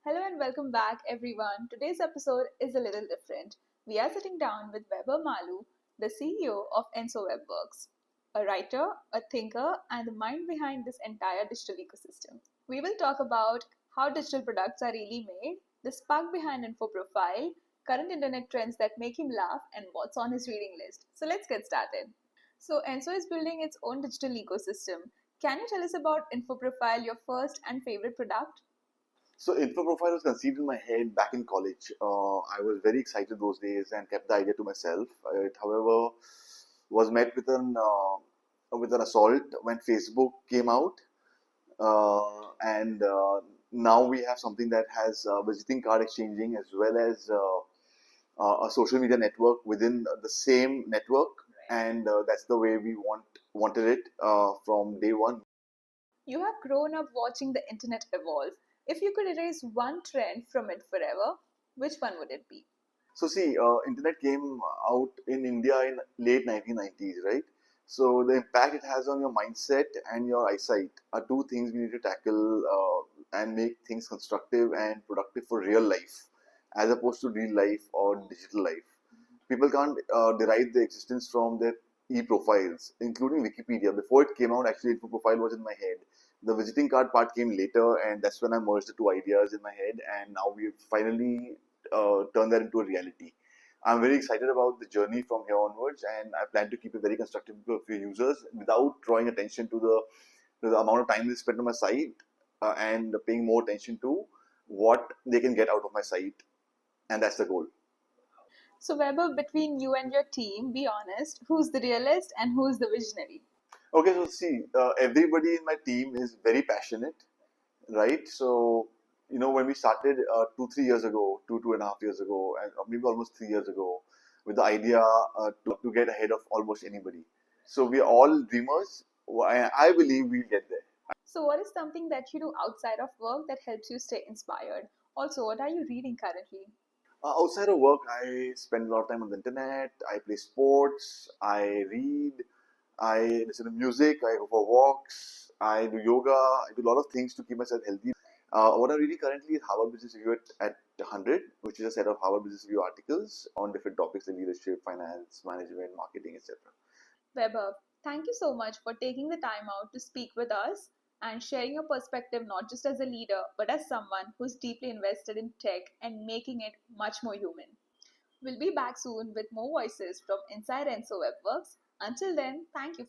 Hello and welcome back, everyone. Today's episode is a little different. We are sitting down with Vaibhav Maloo, the CEO of Enso Webworks, a writer, a thinker, and the mind behind this entire digital ecosystem. We will talk about how digital products are really made, the spark behind InfoProfile, current internet trends that make him laugh, and what's on his reading list. So let's get started. So Enso is building its own digital ecosystem. Can you tell us about InfoProfile, your first and favorite product? So InfoProfile was conceived in my head back in college. I was very excited those days and kept the idea to myself. It, however, was met with an assault when Facebook came out, and now we have something that has visiting card exchanging as well as a social media network within the same network, and that's the way we wanted it from day one. You have grown up watching the internet evolve. If you could erase one trend from it forever, which one would it be? So see, internet came out in India in late 1990s, right? So the impact it has on your mindset and your eyesight are two things we need to tackle and make things constructive and productive for real life, as opposed to real life or digital life. People can't derive the existence from their e-profiles, including Wikipedia. Before it came out, actually, info profile was in my head. The visiting card part came later, and that's when I merged the two ideas in my head, and now we've finally turned that into a reality. I'm very excited about the journey from here onwards, and I plan to keep it very constructive for users without drawing attention to the amount of time they spend on my site and paying more attention to what they can get out of my site, and that's the goal. So, Weber, between you and your team, be honest, who's the realist and who's the visionary? Okay, so see, everybody in my team is very passionate, right? So, when we started 2, 3 years ago, 2.5 years ago, and maybe almost 3 years ago, with the idea to get ahead of almost anybody. So, we are all dreamers. I believe we'll get there. So, what is something that you do outside of work that helps you stay inspired? Also, what are you reading currently? Outside of work, I spend a lot of time on the internet. I play sports. I read. I listen to music. I go for walks. I do yoga. I do a lot of things to keep myself healthy. What I'm reading currently is Harvard Business Review at 100, which is a set of Harvard Business Review articles on different topics in leadership, finance, management, marketing, etc. Weber, thank you so much for taking the time out to speak with us and sharing your perspective not just as a leader, but as someone who's deeply invested in tech and making it much more human. We'll be back soon with more voices from inside Enso Webworks. Until then, thank you for